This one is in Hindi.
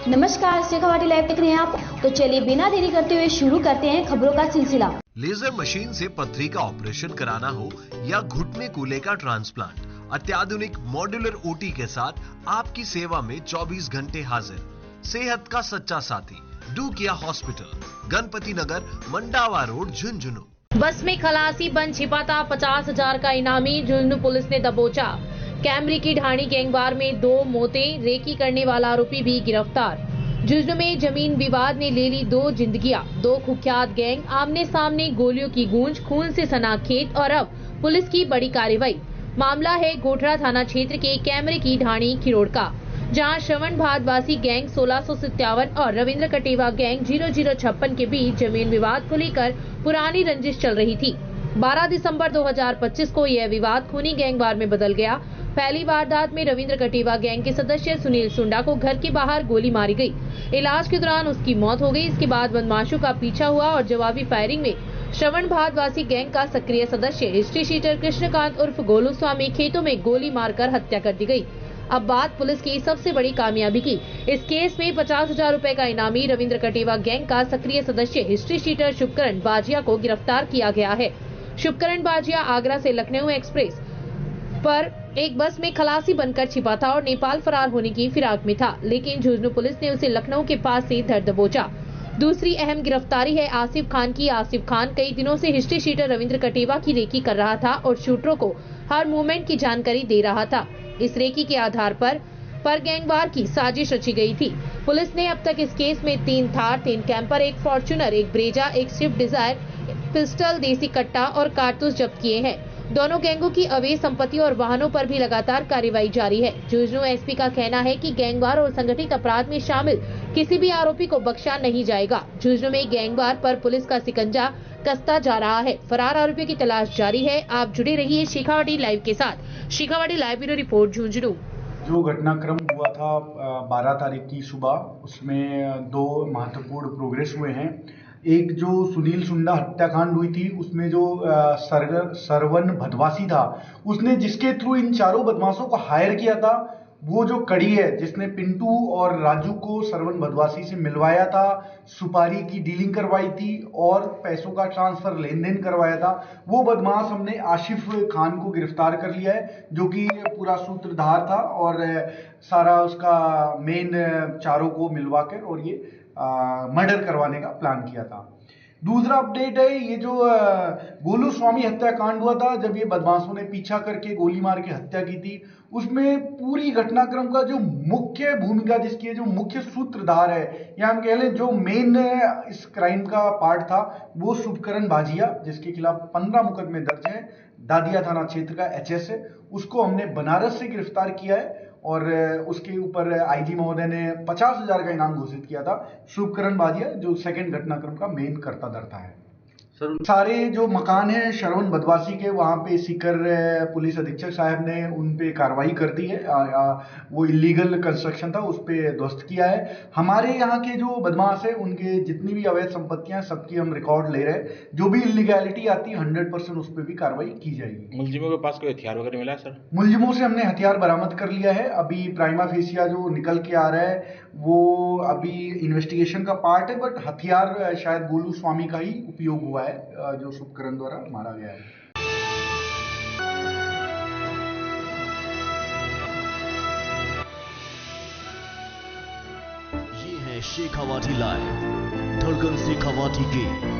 नमस्कार, शेखावाटी लाइव देख रहे हैं आप। तो चलिए बिना देरी करते हुए शुरू करते हैं खबरों का सिलसिला। लेजर मशीन से पथरी का ऑपरेशन कराना हो या घुटने कूल्हे का ट्रांसप्लांट, अत्याधुनिक मॉड्यूलर ओटी के साथ आपकी सेवा में 24 घंटे हाजिर। सेहत का सच्चा साथी डू किया हॉस्पिटल, गणपति नगर, मंडावा रोड, झुंझुनू। बस में खलासी बन छिपा था 50,000 का इनामी, झुंझुनू पुलिस ने दबोचा। कैमरी की ढाणी गैंगवार में 2 मौतें, रेकी करने वाला आरोपी भी गिरफ्तार। झुंझुनू में जमीन विवाद ने ले ली 2 जिंदगियां, 2 कुख्यात गैंग आमने सामने, गोलियों की गूंज, खून से सना खेत और अब पुलिस की बड़ी कार्रवाई। मामला है गोठरा थाना क्षेत्र के कैमरे की ढाणी खिरोड़ का, जहां श्रवण भारद्वासी गैंग 1657 और रविंद्र कटेवा गैंग 0056 के बीच जमीन विवाद को लेकर पुरानी रंजिश चल रही थी। 12 दिसंबर 2025 को यह विवाद खूनी गैंगवार में बदल गया। पहली वारदात में रविंद्र कटेवा गैंग के सदस्य सुनील सुंडा को घर के बाहर गोली मारी गई। इलाज के दौरान उसकी मौत हो गई। इसके बाद बदमाशों का पीछा हुआ और जवाबी फायरिंग में श्रवण भारद्वासी गैंग का सक्रिय सदस्य हिस्ट्री शीटर कृष्णकांत उर्फ गोलू स्वामी खेतों में गोली मारकर हत्या कर दी गई। अब बात पुलिस की सबसे बड़ी कामयाबी की। इस केस में 50,000 रुपए का इनामी रविंद्र कटेवा गैंग का सक्रिय सदस्य हिस्ट्री शीटर शुभकरण बाजिया को गिरफ्तार किया गया है। शुभकरण बाजिया आगरा से लखनऊ एक्सप्रेस पर एक बस में खलासी बनकर छिपा था और नेपाल फरार होने की फिराक में था, लेकिन झुंझुनू पुलिस ने उसे लखनऊ के पास से धर दबोचा। दूसरी अहम गिरफ्तारी है आसिफ खान की। आसिफ खान कई दिनों से हिस्ट्री शीटर रविंद्र कटेवा की रेकी कर रहा था और शूटरों को हर मूवमेंट की जानकारी दे रहा था। इस रेकी के आधार पर गैंगवार की साजिश रची गई थी। पुलिस ने अब तक इस केस में 3 Thar, 3 camper, 1 Fortuner, 1 Brezza, 1 Swift Dzire, pistol, देसी कट्टा और कारतूस जब्त किए हैं। दोनों गैंगों की अवैध संपत्ति और वाहनों पर भी लगातार कार्रवाई जारी है। झुंझुनू एसपी का कहना है कि गैंगवार और संगठित अपराध में शामिल किसी भी आरोपी को बख्शा नहीं जाएगा। झुंझुनू में गैंगवार पर पुलिस का शिकंजा कसता जा रहा है। फरार आरोपियों की तलाश जारी है। आप जुड़े रहिए शेखावाटी लाइव के साथ। Shekhawati live bureau report, Jhunjhunu. जो घटनाक्रम हुआ था 12 तारीख की सुबह, उसमें 2 महत्वपूर्ण प्रोग्रेस हुए हैं। एक जो सुनील सुंडा हत्याकांड हुई थी, उसमें जो सरवन भदवासी था, उसने जिसके थ्रू इन चारों बदमाशों को हायर किया था, वो जो कड़ी है जिसने पिंटू और राजू को सरवन भदवासी से मिलवाया था, सुपारी की डीलिंग करवाई थी और पैसों का ट्रांसफर लेन देन करवाया था, वो बदमाश हमने आशिफ खान को गिरफ्तार कर लिया है, जो कि पूरा सूत्रधार था और सारा उसका मेन चारों को मिलवा कर और ये मर्डर करवाने का प्लान किया था। दूसरा अपडेट है, ये जो गोलू स्वामी हत्याकांड हुआ था, जब ये बदमाशों ने पीछा करके गोली मार के हत्या की थी, उसमें पूरी घटनाक्रम का जो मुख्य भूमिका जिसकी है, जो मुख्य सूत्रधार है या हम कह लें जो मेन इस क्राइम का पार्ट था, वो शुभकरण बाजिया, जिसके खिलाफ 15 मुकदमे दर्ज हैं, दादिया थाना क्षेत्र का एचएस है। उसको हमने बनारस से गिरफ्तार किया है और उसके ऊपर आईजी महोदय ने 50,000 का इनाम घोषित किया था। शुभकरण बाजिया जो सेकंड घटनाक्रम का मेन कर्ता धर्ता है। सर, सारे जो मकान हैं श्रवण भदवासी के, वहाँ पे सीकर पुलिस अधीक्षक साहब ने उन पे कार्रवाई कर दी है। वो इलीगल कंस्ट्रक्शन था, उस पे ध्वस्त किया है। हमारे यहाँ के जो बदमाश है, उनके जितनी भी अवैध संपत्तियां, सबकी हम रिकॉर्ड ले रहे हैं। जो भी इलीगैलिटी आती है 100% उस पर भी कार्रवाई की जाएगी। मुलजिमों के पास कोई हथियार वगैरह मिला है सर? मुलजिमों से हमने हथियार बरामद कर लिया है। अभी प्राइमा फेसिया जो निकल के आ रहा है वो अभी इन्वेस्टिगेशन का पार्ट है, बट हथियार शायद गोलू स्वामी का ही उपयोग हुआ है, जो शुभकरण द्वारा मारा गया है। ये है शेखावाटी लाइव, धड़कन शेखावाटी की।